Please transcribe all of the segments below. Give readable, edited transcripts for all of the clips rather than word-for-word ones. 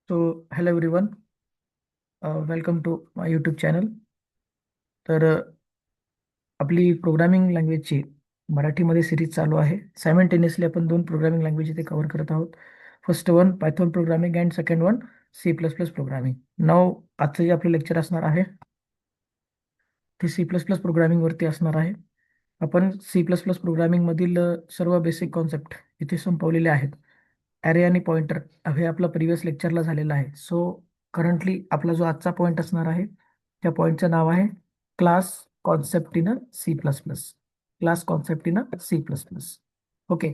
Hello everyone, welcome to my YouTube channel. तर आपली programming लँग्वेजची मराठीमध्ये सिरीज चालू आहे. सायमल्टेनियसली आपण दोन प्रोग्रामिंग लँग्वेज इथे कव्हर करत आहोत. First one Python programming and second one C++ programming. नाव आजचं जे आपलं लेक्चर असणार आहे ते C++ प्रोग्रामिंगवरती असणार आहे. आपण C++ प्रोग्रामिंगमधील सर्व बेसिक कॉन्सेप्ट इथे संपवलेले आहेत. ॲरे आणि पॉइंटर हे आपलं प्रिव्हियस लेक्चरला झालेलं आहे. सो करंटली आपला जो आजचा पॉईंट असणार आहे त्या पॉईंटचं नाव आहे class concept in C++. Class concept in C++. Okay.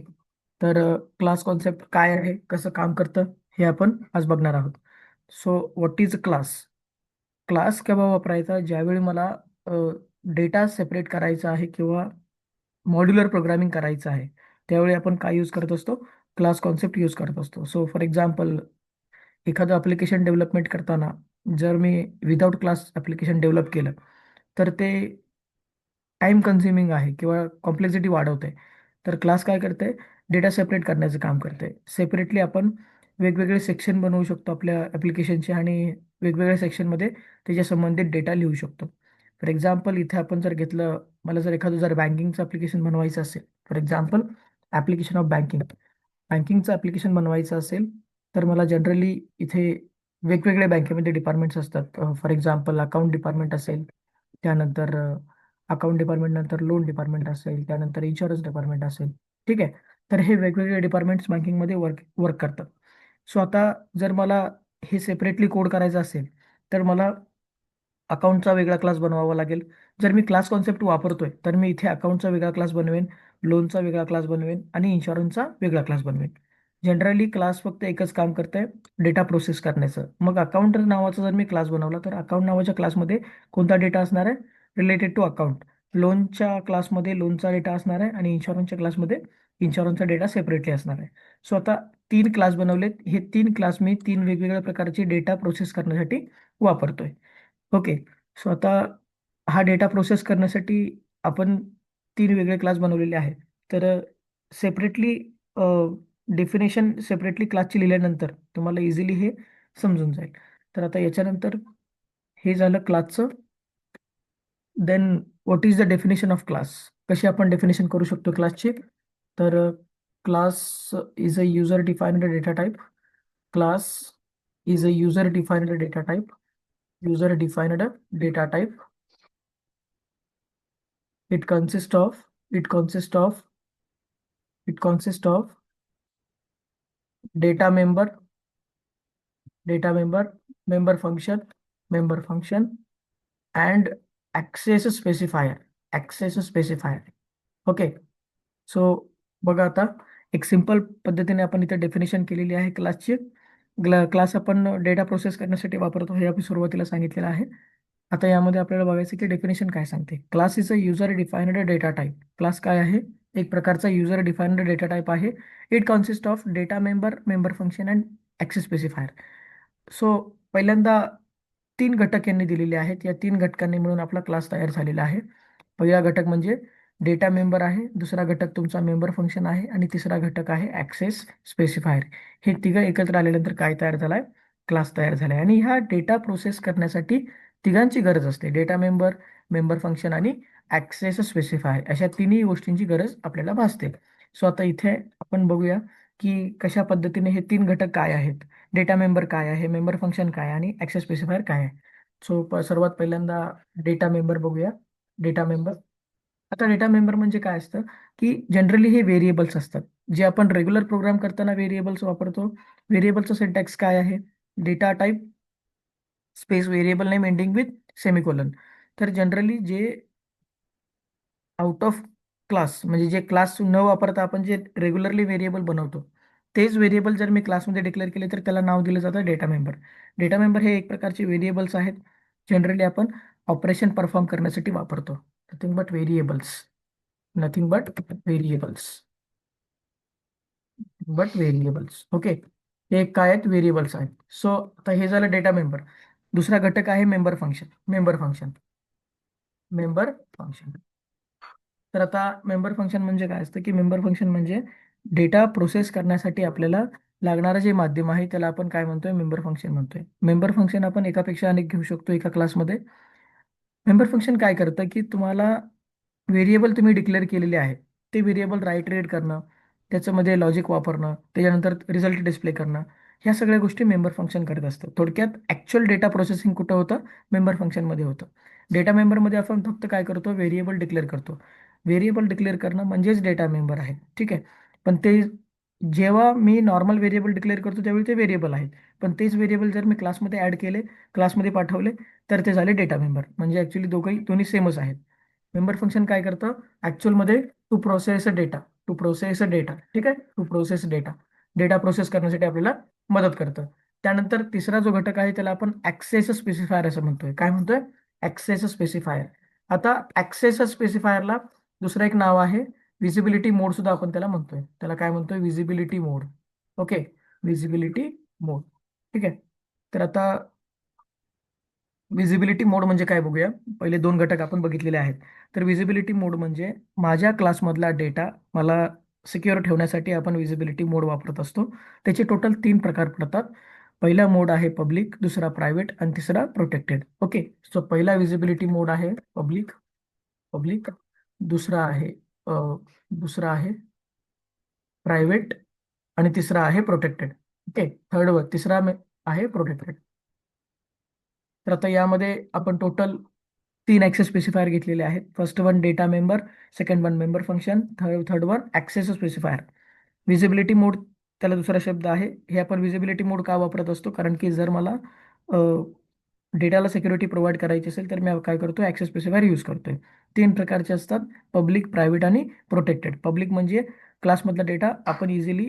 तर क्लास कॉन्सेप्ट काय आहे, कसं काम करतं हे आपण आज बघणार आहोत. So what is class? Class केव्हा वापरायचा? ज्यावेळी मला डेटा सेपरेट करायचा आहे किंवा मॉड्युलर प्रोग्रामिंग करायचं आहे, त्यावेळी आपण काय यूज करत असतो? क्लास कॉन्सेप्ट यूज करत असतो. सो फॉर एक्झाम्पल, एखादं ॲप्लिकेशन डेव्हलपमेंट करताना जर मी विदाऊट क्लास ॲप्लिकेशन डेव्हलप केलं तर ते टाइम कन्झ्युमिंग आहे किंवा कॉम्प्लेक्सिटी वाढवते. तर क्लास काय करते? डेटा सेपरेट करण्याचं काम करते. सेपरेटली आपण वेगवेगळे सेक्शन बनवू शकतो आपल्या ॲप्लिकेशनचे आणि वेगवेगळ्या सेक्शनमध्ये त्याच्या संबंधित डेटा लिहू शकतो. फॉर एक्झाम्पल, इथे आपण जर घेतलं, मला जर एखादं जर बँकिंगचं ॲप्लिकेशन बनवायचं असेल, for example application of banking, बँकिंगचं ॲप्लिकेशन बनवायचं असेल तर मला जनरली इथे वेगवेगळ्या बँकेमध्ये डिपार्टमेंट्स असतात. फॉर एक्झाम्पल अकाउंट डिपार्टमेंट असेल, त्यानंतर अकाउंट डिपार्टमेंट नंतर लोन डिपार्टमेंट असेल, त्यानंतर इन्शुरन्स डिपार्टमेंट असेल. ठीक आहे. तर हे वेगवेगळे डिपार्टमेंट्स बँकिंगमध्ये वर्क वर्क करतात. सो आता जर मला हे सेपरेटली कोड करायचं असेल तर मला अकाउंटचा वेगळा क्लास बनवावा लागेल. जर मी क्लास कॉन्सेप्ट वापरतोय तर मी इथे अकाउंटचा वेगळा क्लास बनवेन, लोनचा वेगळा क्लास बनवेन आणि इन्शुरन्सचा वेगळा क्लास बनवेन. जनरली क्लास फक्त एकच काम करते, डेटा प्रोसेस करण्याचं. मग अकाउंट नावाचा जर मी क्लास बनवला तर अकाउंट नावाच्या क्लासमध्ये कोणता डेटा असणार आहे? Related to account. लोनच्या क्लासमध्ये लोनचा डेटा असणार आहे आणि इन्शुरन्सच्या क्लासमध्ये इन्शुरन्सचा डेटा सेपरेटली असणार आहे. सो आता तीन क्लास बनवलेत. हे तीन क्लास मी तीन वेगवेगळ्या प्रकारचे डेटा प्रोसेस करण्यासाठी वापरतोय. ओके. सो आता हा डेटा प्रोसेस करण्यासाठी आपण तीन वेगळे क्लास बनवलेले आहेत. तर सेपरेटली डेफिनेशन सेपरेटली क्लासची लिहिल्यानंतर तुम्हाला इझिली हे समजून जाईल. तर आता याच्यानंतर हे झालं क्लासचं. Then what is the definition of class? कशी आपण डेफिनेशन करू शकतो क्लासची? तर class is a user defined data type. Class is a user defined data type. User defined data type. It consists of it consists of it consists of data member, data member, member function, and access specifier. Access specifier. Okay. So बघा आता एक simple पद्धतीने आपण इथे definition केलेली आहे क्लासची. Class आपण डेटा प्रोसेस करण्यासाठी वापरतो हे आपण सुरुवातीला सांगितलेलं आहे. आता यामध्ये आपल्याला बघायचं की डेफिनेशन काय सांगते. Class is a user defined data type. Class काय आहे? एक प्रकारचा युजर डिफाइन्ड डेटा टाइप आहे. It consist of data member, member function and access specifier. So पहिल्यांदा तीन घटक यांनी दिलेले आहेत. या तीन घटकांनी मिळून आपला क्लास तयार झालेला आहे. पहिला घटक म्हणजे डेटा मेंबर आहे, दुसरा घटक तुमचा मेंबर फंक्शन आहे आणि तिसरा घटक आहे ॲक्सेस स्पेसिफायर. हे तिघं एकत्र आल्यानंतर काय तयार झालाय? क्लास तयार झालाय. आणि ह्या डेटा प्रोसेस करण्यासाठी तिघांची गरज असते. डेटा मेंबर, मेंबर फंक्शन आणि ॲक्सेस स्पेसिफायर अशा तिन्ही गोष्टींची गरज आपल्याला भासते. सो आता इथे आपण बघूया की कशा पद्धतीने हे तीन घटक काय आहेत. डेटा मेंबर काय आहे, मेंबर फंक्शन काय आहे आणि ॲक्सेस स्पेसिफायर काय आहे. सो सर्वात पहिल्यांदा डेटा मेंबर बघूया. Data member. आता डेटा मेंबर म्हणजे काय असतं की जनरली हे व्हेरिएबल्स असतात जे आपण रेग्युलर प्रोग्राम करताना व्हेरिएबल्स वापरतो. व्हेरिएबलचं सिंटॅक्स काय आहे? Data type space variable name ending with semicolon. तर जनरली जे आउट ऑफ क्लास म्हणजे जे क्लास न वापरता आपण जे रेग्युलरली व्हेरिएबल बनवतो तेच व्हेरिएबल जर मी क्लासमध्ये डिक्लेअर केले तर त्याला नाव दिलं जातं डेटा मेंबर. डेटा मेंबर हे एक प्रकारचे व्हेरिएबल्स आहेत. जनरली आपण ऑपरेशन परफॉर्म करण्यासाठी वापरतो. Nothing but variables. Nothing but variables. But variables. Okay. हे काय आहेत? व्हेरिएबल्स आहेत. सो आता हे झालं डेटा मेंबर. दुसरा घटक आहे member function. Member function. Member function. तर आता मेंबर फंक्शन म्हणजे काय असतं की मेंबर फंक्शन म्हणजे डेटा प्रोसेस करण्यासाठी आपल्याला लागणारं जे माध्यम आहे त्याला आपण काय म्हणतोय, मेंबर फंक्शन म्हणतोय. मेंबर फंक्शन आपण एकापेक्षा अनेक घेऊ शकतो एका क्लासमध्ये. मेंबर फंक्शन काय करतं की तुम्हाला व्हेरिएबल तुम्ही डिक्लेअर केलेले आहे ते व्हेरिएबल राईट रीड करणं, त्याच्यामध्ये लॉजिक वापरणं, त्याच्यानंतर रिझल्ट डिस्प्ले करणं, ह्या सगळ्या गोष्टी मेंबर फंक्शन करत असतं. थोडक्यात ॲक्च्युअल डेटा प्रोसेसिंग कुठं होतं, मेंबर फंक्शनमध्ये होतं. डेटा मेंबरमध्ये आपण फक्त काय करतो, व्हेरिएबल डिक्लेअर करतो. व्हेरिएबल डिक्लेअर करणं म्हणजेच डेटा मेंबर आहे, ठीक आहे. पण ते जेव्हा मी नॉर्मल व्हेरिएबल डिक्लेअर करतो त्यावेळी ते व्हेरिएबल आहेत. पण तेच व्हेरिएबल जर मी क्लासमध्ये ॲड केले, क्लासमध्ये पाठवले, तर ते झाले डेटा मेंबर. म्हणजे ॲक्च्युली दोन्ही सेमच आहेत. मेंबर फंक्शन काय करतं, ॲक्च्युअलमध्ये to process data, to process data, ठीक आहे, to process data, data process करण्यासाठी आपल्याला मदत करतं. त्यानंतर तिसरा जो घटक आहे त्याला आपण ॲक्सेस स्पेसिफायर असं म्हणतोय. काय म्हणतोय, ॲक्सेस स्पेसिफायर. आता ॲक्सेस स्पेसिफायरला दुसरं एक नाव आहे, विजिबिलिटी मोड सुद्धा आपण त्याला म्हणतोय. त्याला काय म्हणतोय, विजिबिलिटी मोड. ओके, विजिबिलिटी मोड, ठीक आहे. तर आता विजिबिलिटी मोड म्हणजे काय बघूया. पहिले दोन घटक आपण बघितलेले आहेत. तर विजिबिलिटी मोड म्हणजे माझ्या क्लासमधला डेटा मला सिक्युअर ठेवण्यासाठी आपण विजिबिलिटी मोड वापरत असतो. त्याचे टोटल 3 प्रकार पडतात. पहिला मोड आहे पब्लिक, दुसरा प्रायव्हेट आणि तिसरा प्रोटेक्टेड. ओके, सो पहिला विजिबिलिटी मोड आहे पब्लिक, पब्लिक. दुसरा आहे अ, दुसरा आहे प्रायव्हेट आणि तिसरा आहे प्रोटेक्टेड. ओके, तिसरा आहे प्रोटेक्टेड. तर आता यामध्ये आपण टोटल 3 ॲक्सेस स्पेसिफायर घेतलेले आहेत. First one data member, second one member function, third one access specifier. Visibility mode त्याला दुसरा शब्द आहे. हे आपण विजिबिलिटी मोड का वापरत असतो, कारण की जर मला डेटाला सिक्युरिटी प्रोव्हाइड करायची असेल तर मी काय करतो, ॲक्सेस स्पेसिफायर यूज करतोय. 3 प्रकारचे असतात, पब्लिक, प्रायव्हेट आणि प्रोटेक्टेड. पब्लिक म्हणजे क्लासमधला डेटा आपण इझिली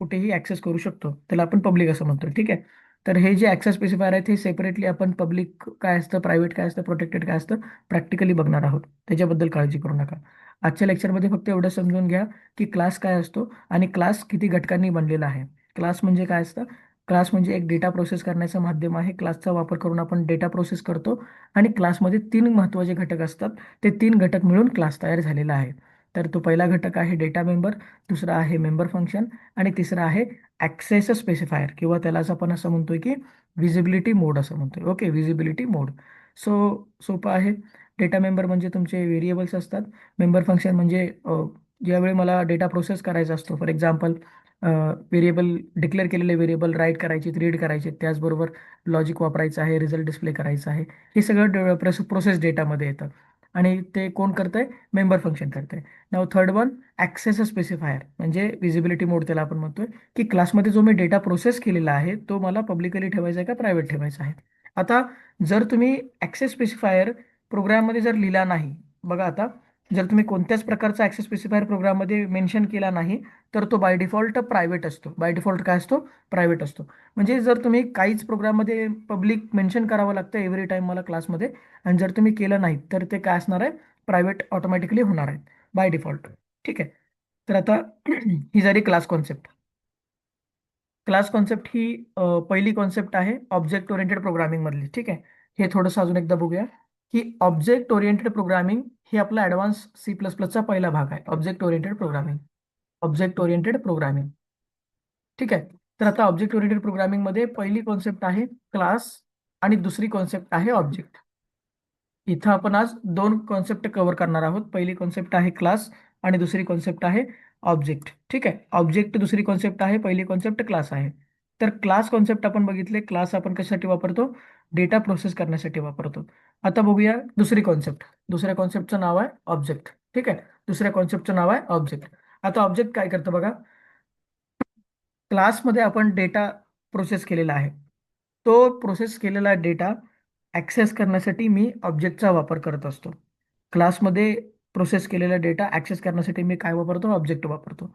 कुठेही ॲक्सेस करू शकतो, त्याला आपण पब्लिक असं म्हणतो, ठीक आहे. तर हे जे ॲक्सेस स्पेसिफायर आहेत हे सेपरेटली आपण पब्लिक काय असतं, प्रायव्हेट काय असतं, प्रोटेक्टेड काय असतं, प्रॅक्टिकली बघणार आहोत. त्याच्याबद्दल काळजी करू नका. आजच्या लेक्चरमध्ये फक्त एवढं समजून घ्या की क्लास काय असतो आणि क्लास किती घटकांनी बनलेला आहे. क्लास म्हणजे काय असतं, क्लास म्हणजे एक डेटा प्रोसेस करण्याचं माध्यम आहे. क्लासचा वापर करून आपण डेटा प्रोसेस करतो आणि क्लासमध्ये 3 महत्त्वाचे घटक असतात. ते 3 घटक मिळून क्लास तयार झालेला आहे. तर तो पहिला घटक आहे डेटा मेंबर, दुसरा आहे मेंबर फंक्शन आणि तिसरा आहे ॲक्सेस स्पेसिफायर, किंवा त्यालाच आपण असं म्हणतोय की विजिबिलिटी मोड असं म्हणतोय. ओके, विजिबिलिटी मोड. सो सोपं आहे. डेटा मेंबर म्हणजे तुमचे व्हेरिएबल्स असतात. मेंबर फंक्शन म्हणजे ज्यावेळी मला डेटा प्रोसेस करायचा असतो, फॉर एक्झाम्पल व्हेरिएबल डिक्लेअर केलेले व्हेरिएबल राईट करायचे, रीड करायचे, त्याचबरोबर लॉजिक वापरायचं आहे, रिझल्ट डिस्प्ले करायचा आहे, हे सगळं प्रोसेस डेटामध्ये येतं. आणि ते कोण करतंय, मेंबर फंक्शन करतंय. Now third one access specifier म्हणजे विजिबिलिटी मोड त्याला आपण म्हणतोय, की क्लासमध्ये जो मी डेटा प्रोसेस केलेला आहे तो मला पब्लिकली ठेवायचा आहे का प्रायव्हेट ठेवायचा आहे. आता जर तुम्ही ॲक्सेस स्पेसिफायर प्रोग्राममध्ये जर लिहिला नाही, बघा आता, जर तुम्ही कोणत्याच प्रकारचा ॲक्सेस स्पेसिफायर प्रोग्राममध्ये मेन्शन केला नाही तर तो बाय डिफॉल्ट प्रायव्हेट असतो. बाय डिफॉल्ट काय असतो, प्रायव्हेट असतो. म्हणजे जर तुम्ही काहीच प्रोग्राममध्ये पब्लिक मेन्शन करावं लागतं एव्हरी टाईम मला क्लासमध्ये, आणि जर तुम्ही केलं नाही तर ते काय असणार आहे, प्रायव्हेट ऑटोमॅटिकली होणार आहे बाय डिफॉल्ट, ठीक आहे. तर आता ही झाली क्लास कॉन्सेप्ट. क्लास कॉन्सेप्ट ही पहिली कॉन्सेप्ट आहे ऑब्जेक्ट ओरिएंटेड प्रोग्रामिंग मधली, ठीक आहे. हे थोडंसं अजून एकदा बघूया की ऑब्जेक्ट ओरिएंटेड प्रोग्रामिंग हे आपला ॲडव्हान्स C++चा पहिला भाग आहे. Object oriented programming, object oriented programming, ठीक आहे. तर आता ऑब्जेक्ट ओरिएंटेड प्रोग्रामिंग मध्ये पहिली कॉन्सेप्ट आहे क्लास आणि दुसरी कॉन्सेप्ट आहे ऑब्जेक्ट. इथं आपण आज दोन कॉन्सेप्ट कव्हर करणार आहोत. पहिली कॉन्सेप्ट आहे क्लास आणि दुसरी कॉन्सेप्ट आहे ऑब्जेक्ट, ठीक आहे. ऑब्जेक्ट दुसरी कॉन्सेप्ट आहे, पहिली कॉन्सेप्ट क्लास आहे. तर क्लास कॉन्सेप्ट आपण बघितले, क्लास आपण कशासाठी वापरतो, डेटा प्रोसेस करण्यासाठी वापरतो. आता बघूया दुसरी कॉन्सेप्ट. दुसऱ्या कॉन्सेप्टचं नाव आहे ऑब्जेक्ट, ठीक आहे. दुसऱ्या कॉन्सेप्टचं नाव आहे ऑब्जेक्ट. आता ऑब्जेक्ट काय करतं बघा, क्लासमध्ये आपण डेटा प्रोसेस केलेला आहे, तो प्रोसेस केलेला डेटा ॲक्सेस करण्यासाठी मी ऑब्जेक्टचा वापर करत असतो. क्लासमध्ये प्रोसेस केलेला डेटा ॲक्सेस करण्यासाठी मी काय वापरतो, ऑब्जेक्ट वापरतो.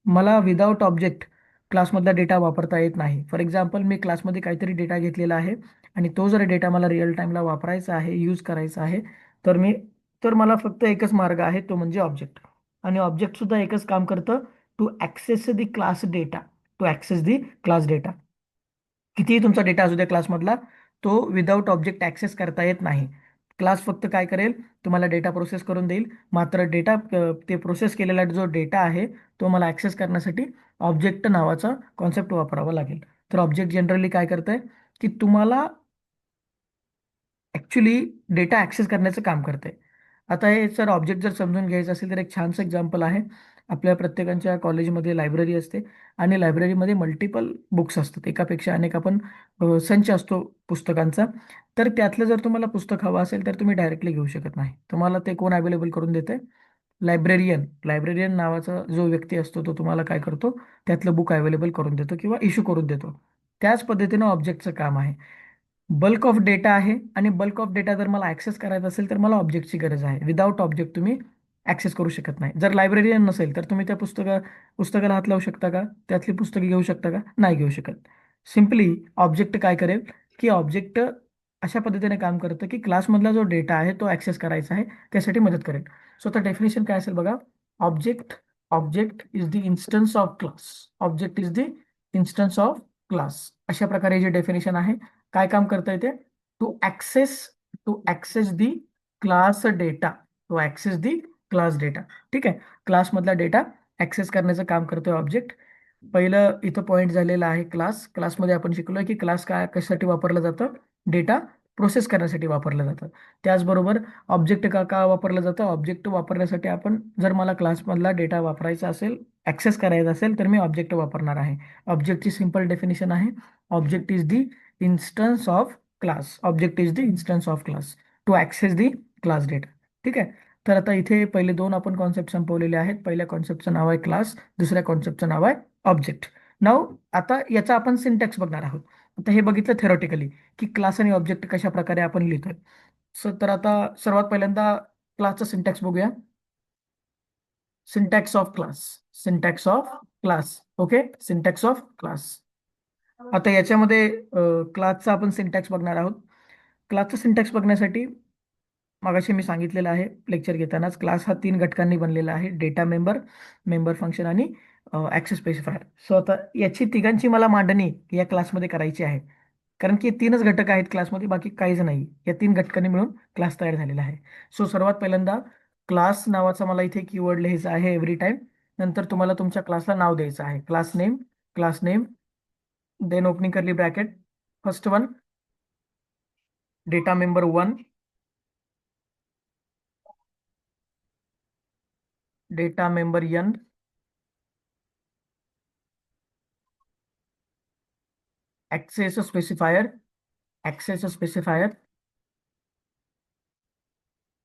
मला विदाउट ऑब्जेक्ट क्लासमधला डेटा वापरता येत नाही. फॉर एक्झाम्पल, मी क्लासमध्ये काहीतरी डेटा घेतलेला आहे आणि तो जर डेटा मला रिअल टाईमला वापरायचा आहे, यूज करायचा आहे, तर मला फक्त एकच मार्ग आहे, तो म्हणजे ऑब्जेक्ट. आणि ऑब्जेक्टसुद्धा एकच काम करतं, to access the class data, to access the class data. कितीही तुमचा डेटा असू द्या क्लासमधला, तो विदाउट ऑब्जेक्ट ॲक्सेस करता येत नाही. क्लास फक्त काय करेल, तुम्हाला डेटा प्रोसेस करून देईल. मात्र डेटा ते प्रोसेस केलेला जो डेटा आहे तो मला ॲक्सेस करण्यासाठी ऑब्जेक्ट नावाचा कॉन्सेप्ट वापरावा लागेल. तर ऑब्जेक्ट जनरली काय करतंय की तुम्हाला ॲक्च्युली डेटा ॲक्सेस करण्याचं काम करते. आता हे सर ऑब्जेक्ट जर समजून घ्यायचं असेल तर एक छानसं एक्झाम्पल आहे. आपल्या प्रत्येकाच्या कॉलेजमध्ये लायब्ररी असते आणि लायब्ररीमध्ये मल्टिपल बुक्स असतात. एकापेक्षा अनेक आपण संच असतो पुस्तकांचा. तर त्यातलं जर तुम्हाला पुस्तक हवं असेल तर तुम्ही डायरेक्टली घेऊ शकत नाही. तुम्हाला ते कोण अवेलेबल करून देते? लायब्रेरियन. लायब्रेरियन नावाचा जो व्यक्ती असतो तो तुम्हाला काय करतो, त्यातलं बुक अवेलेबल करून देतो किंवा इश्यू करून देतो. त्याच पद्धतीनं ऑब्जेक्टचं काम आहे. बल्क ऑफ डेटा आहे आणि बल्क ऑफ डेटा जर मला ऍक्सेस करायचा असेल तर मला ऑब्जेक्टची गरज आहे. विदाऊट ऑब्जेक्ट तुम्ही ऍक्सेस करू शकत नाही. जर लायब्ररीयन नसेल तर तुम्ही त्या पुस्तकाला हात लावू शकता का? त्यातली पुस्तके घेऊ शकता का? नाही घेऊ शकत. सिम्पली ऑब्जेक्ट काय करेल की ऑब्जेक्ट अशा पद्धतीने काम करतं की क्लासमधला जो डेटा आहे तो ऍक्सेस करायचा आहे, त्यासाठी मदत करेल. सो आता डेफिनेशन काय असेल बघा. Object object is the instance of class. Object is the instance of class. अशा प्रकारे जे डेफिनेशन आहे. काय काम करता येते? To access the class data. To access the class data. ठीक आहे. क्लासमधला डेटा ऍक्सेस करण्याचं काम करतोय ऑब्जेक्ट. पहिलं इथं पॉईंट झालेला आहे क्लास. क्लासमध्ये आपण शिकलोय की क्लास काय कशासाठी वापरलं जातं? डेटा प्रोसेस करण्यासाठी वापरलं जातं. त्याचबरोबर ऑब्जेक्ट का का वापरलं जातं? ऑब्जेक्ट वापरण्यासाठी आपण जर मला क्लासमधला डेटा वापरायचा असेल, ऍक्सेस करायचा असेल तर मी ऑब्जेक्ट वापरणार आहे. ऑब्जेक्टची सिंपल डेफिनेशन आहे. Object is the instance of class. Object is the instance of class to access the class data. ठीक आहे. तर आता इथे पहिले दोन आपण कॉन्सेप्ट संपवलेले आहेत. पहिल्या कॉन्सेप्टचं नाव आहे क्लास, दुसऱ्या कॉन्सेप्टचं नाव आहे ऑब्जेक्ट. नाव आता याचा आपण सिंटॅक्स बघणार आहोत. आता हे बघितलं थेरॉटिकली की क्लास आणि ऑब्जेक्ट कशा प्रकारे आपण लिहितोय. तर आता सर्वात पहिल्यांदा क्लासचा सिंटॅक्स बघूया. Syntax of class. Syntax of class. Okay. Syntax of class. आता याच्यामध्ये क्लासचा आपण सिंटॅक्स बघणार आहोत. क्लासचा सिंटॅक्स बघण्यासाठी मगाशी मी सांगितलेलं आहे लेक्चर घेतानाच, क्लास हा 3 घटकांनी बनलेला आहे. डेटा मेंबर, मेंबर फंक्शन आणि ॲक्सेस स्पेसिफायर. सो आता याची तिघांची मला मांडणी या क्लासमध्ये करायची आहे. कारण की 3च घटक आहेत क्लासमध्ये, बाकी काहीच नाही. या 3 घटकांनी मिळून क्लास तयार झालेला आहे. सो सर्वात पहिल्यांदा क्लास नावाचा मला इथे कीवर्ड लिहायचा आहे एव्हरी टाइम. नंतर तुम्हाला तुमच्या क्लासला नाव द्यायचं आहे. Class name, then opening curly bracket, first one data member 1, data member n, access specifier, access specifier,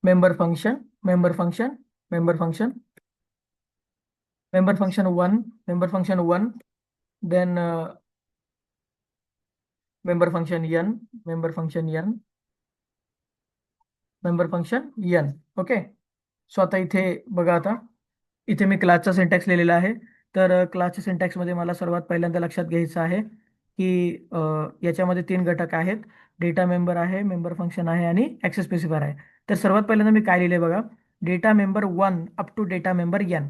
member function, member function, member function, member function 1, member function 1, then member function n, member function n, member function n. Okay. So आता इथे बघा. आता इथे मी क्लासचा syntax लिहिलेला आहे. तर क्लासच्या सिंटॅक्समध्ये मला सर्वात पहिल्यांदा लक्षात घ्यायचं आहे की याच्यामध्ये 3 घटक आहेत. डेटा मेंबर आहे, मेंबर फंक्शन आहे आणि ॲक्सेस स्पेसिफायर आहे. तर सर्वात पहिल्यांदा मी काय लिहिले बघा. Data member 1 up to data member n.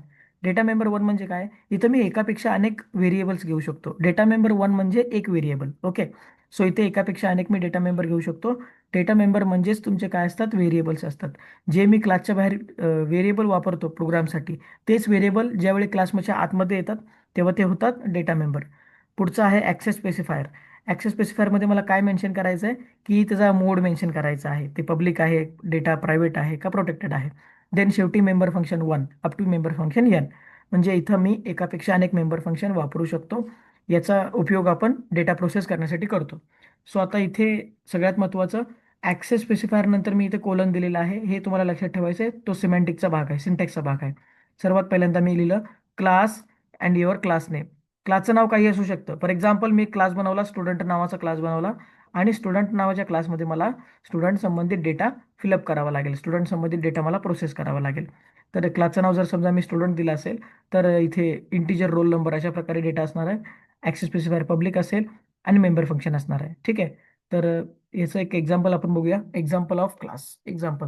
Data member 1 म्हणजे काय? इथं मी एकापेक्षा अनेक व्हेरिएबल्स घेऊ शकतो. डेटा मेंबर 1 म्हणजे एक व्हेरिएबल. ओके. सो इथे एकापेक्षा अनेक मी डेटा मेंबर घेऊ शकतो. डेटा मेंबर म्हणजेच तुमचे काय असतात? व्हेरिएबल्स असतात. जे मी क्लासच्या बाहेर व्हेरिएबल वापरतो प्रोग्रामसाठी, तेच व्हेरिएबल ज्यावेळी क्लासच्या आतमध्ये येतात तेव्हा ते होतात डेटा मेंबर. पुढचं आहे ॲक्सेस स्पेसिफायर. ॲक्सेस स्पेसिफायरमध्ये मला काय मेन्शन करायचं आहे की त्याचा मोड मेन्शन करायचा आहे. ते पब्लिक आहे, डेटा प्रायव्हेट आहे का प्रोटेक्टेड आहे. देन शेवटी member function 1 up to member function n. म्हणजे इथं मी एकापेक्षा अनेक मेंबर फंक्शन वापरू शकतो. याचा उपयोग आपण डेटा प्रोसेस करण्यासाठी करतो. सो आता इथे सगळ्यात महत्त्वाचं ॲक्सेस स्पेसिफायर नंतर मी इथे कोलन दिलेला आहे. हे तुम्हाला लक्षात ठेवायचं आहे. तो सिमॅन्टिकचा भाग आहे, सिंटॅक्सचा भाग आहे. सर्वात पहिल्यांदा मी लिहिलं class and your class name. क्लासचं नाव काही असू शकतं. फॉर एक्झाम्पल मी क्लास बनवला, स्टुडंट नावाचा क्लास बनवला आणि स्टुडंट नावाच्या क्लासमध्ये मला स्टुडंट संबंधित डेटा फिलअप करावा लागेल. स्टुडंट संबंधित डेटा मला प्रोसेस करावा लागेल. तर क्लासचं नाव जर समजा मी स्टुडंट दिलं असेल तर इथे इंटिजर रोल नंबर अशा प्रकारे डेटा असणार आहे. ॲक्सेस स्पेसिफायर पब्लिक असेल आणि मेंबर फंक्शन असणार आहे. ठीक आहे. तर याचं एक एक्झाम्पल आपण बघूया. Example of class. Example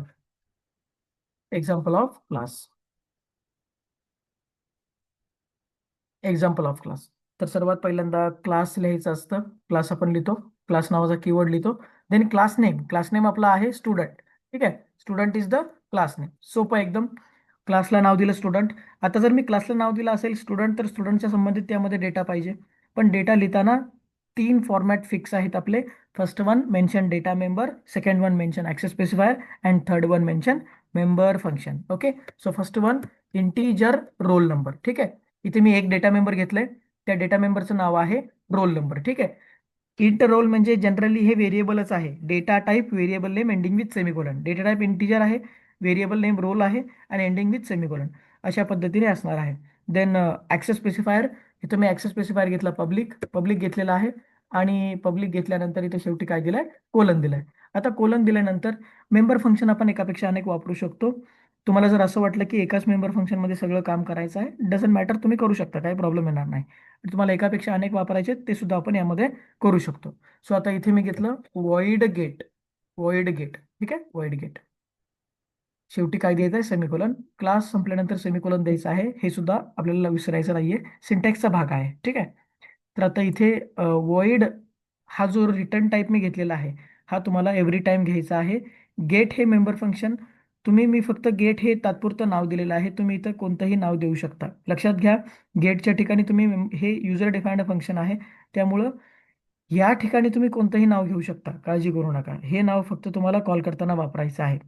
of class. Example of class. तर सर्वात पहिल्यांदा क्लास लिहायचं असतं. क्लास आपण लिहितो. क्लास नावाचा कीवर्ड लिहितो. Then class name. Class name आपला आहे स्टुडंट. ठीक आहे. Student is the class name. सोपं एकदम. क्लासला नाव दिलं स्टुडंट. आता जर मी क्लासला नाव दिलं असेल स्टुडंट, तर स्टुडंटच्या संबंधित त्यामध्ये डेटा पाहिजे. पण डेटा लिहिताना तीन फॉर्मॅट फिक्स आहेत आपले. First one mention data member, second one mention access specifier, and third one mention member function. Okay. So first one integer roll number. ठीक आहे. इथे मी एक डेटा मेंबर घेतलंय. त्या डेटा मेंबरचं नाव आहे रोल नंबर. ठीक आहे. इंट रोल म्हणजे जनरली हे व्हेरिएबलच आहे. Data type variable name ending with semicolon. Data type integer आहे, व्हेरिएबल नेम रोल आहे आणि एंडिंग विथ सेमिकोलॉन. अशा पद्धतीने असणार आहे. Then access specifier. इथं मी ऍक्सेस स्पेसिफायर घेतला पब्लिक. पब्लिक घेतलेला आहे आणि पब्लिक घेतल्यानंतर इथं शेवटी काय दिलंय, कोलन दिलाय. आता कोलन दिल्यानंतर मेंबर फंक्शन आपण एकापेक्षा अनेक वापरू शकतो. तुम्हाला जर असं वाटलं की एकाच मेंबर फंक्शनमध्ये सगळं काम करायचं आहे, डझंट मॅटर, तुम्ही करू शकता, काही प्रॉब्लेम येणार नाही. तुम्हाला एकापेक्षा अनेक वापरायचे ते सुद्धा आपण यामध्ये करू शकतो. सो आता इथे मी घेतलं वॉइड गेट. Void gate. ठीक आहे. वॉइड गेट शेवटी काय द्यायचं आहे, सेमिकोलॉन. क्लास संपल्यानंतर सेमिकोलॉन द्यायचं आहे, हे सुद्धा आपल्याला विसरायचं नाहीये. सिंटॅक्सचा भाग आहे. ठीक आहे. तर आता इथे वॉइड हा जो रिटर्न टाईप मी घेतलेला आहे, हा तुम्हाला एव्हरी टाइम घ्यायचा आहे. गेट हे मेंबर फंक्शन, मी फक्त गेट हे तात्पुरतं नाव दिलेलं आहे. तुम्ही इथं कोणतंही नाव देऊ शकता. लक्षात घ्या, गेटच्या ठिकाणी तुम्ही हे युजर डिफाइंड फंक्शन आहे, त्यामुळं या ठिकाणी तुम्ही कोणतंही नाव घेऊ शकता, काळजी करू नका. हे नाव फक्त तुम्हाला कॉल करताना वापरायचं आहे.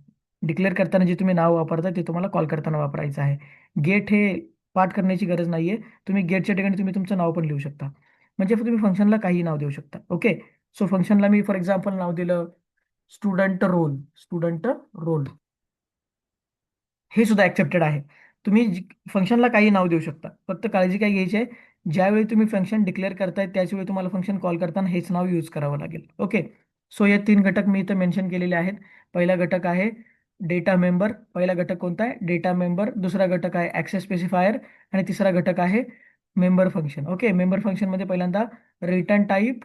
डिक्लेअर करताना जे तुम्ही नाव वापरता ते तुम्हाला कॉल करताना वापरायचं आहे. गेट हे पाठ करण्याची गरज नाहीये. तुम्ही गेटच्या ठिकाणी तुम्ही तुमचं नाव पण लिहू शकता. म्हणजे तुम्ही फंक्शनला काही नाव देऊ शकता. ओके. सो फंक्शनला मी फॉर एक्झाम्पल नाव दिलं स्टुडंट रोल. स्टुडंट रोल हे सुद्धा ऍक्सेप्टेड आहे. तुम्ही फंक्शनला काही नाव देऊ शकता. फक्त काळजी काय घ्यायची आहे, ज्यावेळी तुम्ही फंक्शन डिक्लेअर करताय त्याच वेळी तुम्हाला फंक्शन कॉल करताना हेच नाव यूज करावं लागेल. ओके. सो या तीन घटक मी इथं मेन्शन केलेले आहेत. पहिला घटक आहे डेटा मेंबर. पहिला घटक कोणता आहे, डेटा मेंबर. दुसरा घटक आहे ऍक्सेस स्पेसिफायर आणि तिसरा घटक आहे member function. Okay. Member function मध्ये पहिल्यांदा return type,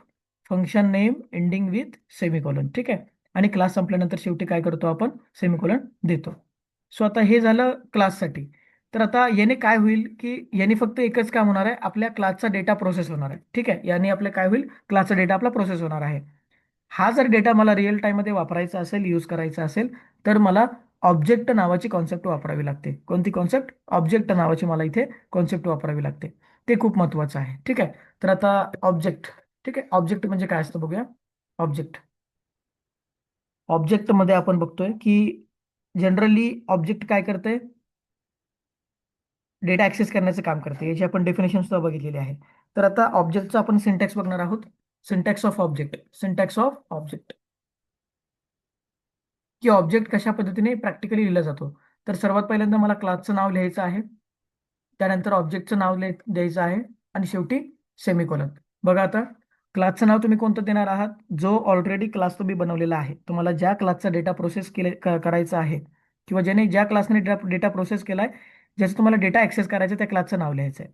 function name ending with semicolon. ठीक आहे. आणि क्लास संपल्यानंतर शेवटी काय करतो आपण, सेमिकोलॉन देतो. सो आता हे झालं क्लाससाठी. तर आता याने काय होईल की याने फक्त एकच काम होणार आहे, आपल्या क्लासचा डेटा प्रोसेस होणार आहे. ठीक आहे. याने आपलं काय होईल, क्लासचा डेटा आपला प्रोसेस होणार आहे. हा जर डेटा मला रिअल टाईममध्ये वापरायचा असेल, यूज करायचा असेल, तर मला ऑब्जेक्ट नावाची कॉन्सेप्ट वापरावी लागते. कोणती कॉन्सेप्ट, ऑब्जेक्ट नावाची मला इथे कॉन्सेप्ट वापरावी लागते. ते खूप महत्वाचं आहे. ठीक आहे. तर आता ऑब्जेक्ट. ठीक आहे. ऑब्जेक्ट म्हणजे काय असतं बघूया. ऑब्जेक्ट. ऑब्जेक्टमध्ये आपण बघतोय की जनरली ऑब्जेक्ट काय करते, डेटा ऍक्सेस करण्याचं काम करते. याची आपण डेफिनेशन सुद्धा बघितलेली आहे. तर आता ऑब्जेक्टचं आपण सिंटॅक्स बघणार आहोत. Syntax of object. Syntax of object की ऑब्जेक्ट कशा पद्धतीने प्रॅक्टिकली लिहिला जातो. तर सर्वात पहिल्यांदा मला क्लासचं नाव लिहायचं आहे, त्यानंतर ऑब्जेक्टचं नाव द्यायचं आहे आणि शेवटी सेमिकोलॉन. बघा आता क्लासचं नाव तुम्ही कोणतं देणार आहात, जो ऑलरेडी क्लास तुम्ही बनवलेला आहे. तुम्हाला ज्या क्लासचा डेटा प्रोसेस करायचा आहे किंवा ज्याने ज्या क्लासने डेटा प्रोसेस केलाय, ज्याचं तुम्हाला डेटा ऍक्सेस करायचं त्या क्लासचं नाव लिहायचं आहे.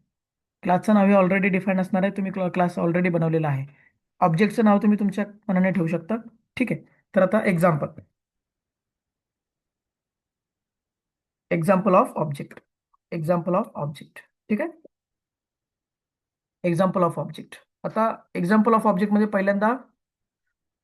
क्लासचं नाव हे ऑलरेडी डिफाईन असणार आहे. तुम्ही क्लास ऑलरेडी बनवलेला आहे. ऑब्जेक्टचं नाव तुम्ही तुमच्या मनाने ठेवू शकता. ठीक आहे. तर आता example. Example of object. Example of object. ठीक आहे. Example of object. आता एक्झाम्पल ऑफ ऑब्जेक्ट मध्ये पहिल्यांदा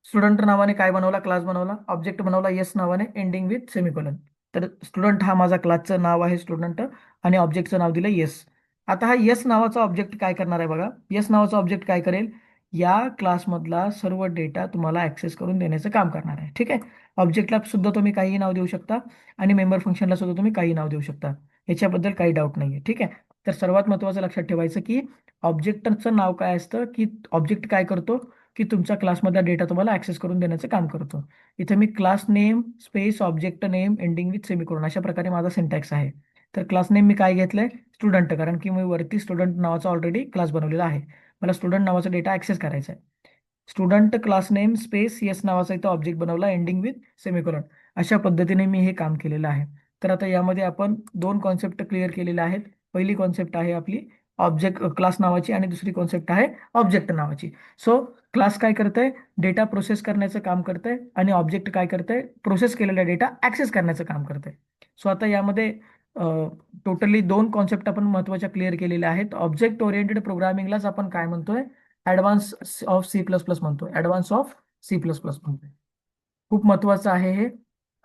स्टुडंट नावाने काय बनवला, क्लास बनवला, ऑब्जेक्ट बनवला येस नावाने एंडिंग विथ सेमिकोलॉन. तर स्टुडंट हा माझा क्लासचं नाव आहे स्टुडंट, आणि ऑब्जेक्टचं नाव दिलं येस. आता हा येस नावाचा ऑब्जेक्ट काय करणार आहे बघा. येस नावाचा ऑब्जेक्ट काय करेल, या क्लासमधला सर्व डेटा तुम्हाला ऍक्सेस करून देण्याचं काम करणार आहे. ठीक आहे. ऑब्जेक्टला सुद्धा तुम्ही काही नाव देऊ शकता आणि मेंबर फंक्शनला सुद्धा तुम्ही काही नाव देऊ शकता. याच्याबद्दल काही डाऊट नाहीये. ठीक आहे. तर सर्वात महत्त्वाचं लक्षात ठेवायचं की ऑब्जेक्टचं नाव काय असतं, की ऑब्जेक्ट काय करतो, की तुमच्या क्लासमधला डेटा तुम्हाला ऍक्सेस करून देण्याचं काम करतो. इथे मी class name space object name ending with semicolon अशा प्रकारे माझा सिंटॅक्स आहे. तर क्लास नेम मी काय घेतलंय, स्टुडंट, कारण की मी वरती स्टुडंट नावाचा ऑलरेडी क्लास बनवलेला आहे. मला स्टुडंट नावाचा डेटा ऍक्सेस करायचा आहे. Student class name space yes नावाचा इथं ऑब्जेक्ट बनवला एंडिंग विथ सेमिकोलॉन. अशा पद्धतीने मी हे काम केलेलं आहे. तर आता यामध्ये आपण दोन कॉन्सेप्ट क्लिअर केलेल्या आहेत. पहिली कॉन्सेप्ट आहे आपली ऑब्जेक्ट क्लास नावाची आणि दुसरी कॉन्सेप्ट आहे ऑब्जेक्ट नावाची. सो क्लास काय करतंय, डेटा प्रोसेस करण्याचं काम करतंय आणि ऑब्जेक्ट काय करतंय, प्रोसेस केलेला डेटा ऍक्सेस करण्याचं काम करतंय. सो आता यामध्ये टोटली दोन कॉन्सेप्ट आपण महत्वाच्या क्लिअर केलेल्या आहेत. ऑब्जेक्ट ओरिएंटेड प्रोग्रामिंगलाच आपण काय म्हणतोय, advance of C plus plus म्हणतोय. Advance of C plus plus म्हणतोय. खूप महत्वाचं आहे हे.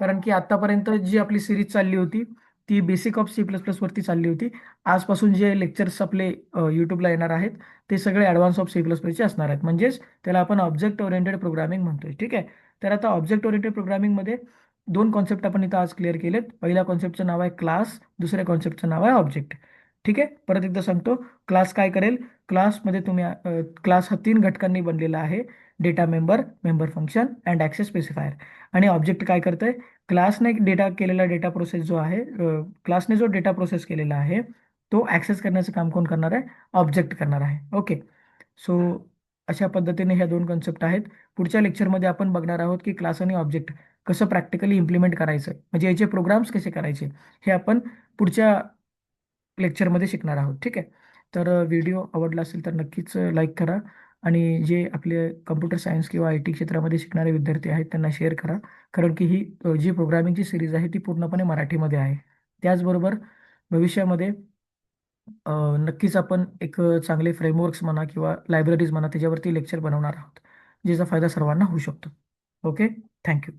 कारण की आतापर्यंत जी आपली सिरीज चालली होती ती बेसिक ऑफ C++ वरती चालली होती. आजपासून जे लेक्चर्स आपले यूट्यूबला येणार आहेत ते सगळे ॲडव्हान्स ऑफ C++ चे असणार आहेत. म्हणजेच त्याला आपण ऑब्जेक्ट ओरिएंटेड प्रोग्रामिंग म्हणतोय. ठीक आहे. तर आता ऑब्जेक्ट ओरिएंटेड प्रोग्रामिंगमध्ये दोन कॉन्सेप्ट आपण इथं आज क्लिअर केलेत. पहिल्या कॉन्सेप्टचं नाव आहे क्लास, दुसऱ्या कॉन्सेप्टचं नाव आहे ऑब्जेक्ट. ठीक आहे. परत एकदा सांगतो. क्लास काय करेल? क्लासमध्ये तुम्ही क्लास हा 3 घटकांनी बनलेला आहे: data member, member function and access specifier. आणि ऑब्जेक्ट काय करतंय? क्लासने केलेला डेटा प्रोसेस जो आहे, क्लासने जो डेटा प्रोसेस केलेला आहे तो ॲक्सेस करण्याचं काम कोण करणार आहे? ऑब्जेक्ट करणार आहे. ओके. सो अशा पद्धतीने ह्या दोन कन्सेप्ट आहेत. पुढच्या लेक्चरमध्ये आपण बघणार आहोत की क्लास आणि ऑब्जेक्ट कसं प्रॅक्टिकली इम्प्लिमेंट करायचं, म्हणजे याचे प्रोग्राम्स कसे करायचे, हे आपण पुढच्या लेक्चरमध्ये शिकणार आहोत. ठीक आहे. तर व्हिडिओ आवडला असेल तर नक्कीच लाईक करा आणि जे आपले कम्प्युटर सायन्स किंवा IT क्षेत्रामध्ये शिकणारे विद्यार्थी आहेत त्यांना शेअर करा. कारण की ही जी प्रोग्रामिंगची सिरीज आहे ती पूर्णपणे मराठीमध्ये आहे. त्याचबरोबर भविष्यामध्ये नक्कीच आपण एक चांगले फ्रेमवर्क्स म्हणा किंवा लायब्ररीज म्हणा त्याच्यावरती लेक्चर बनवणार आहोत, ज्याचा फायदा सर्वांना होऊ शकतो. ओके. थँक्यू.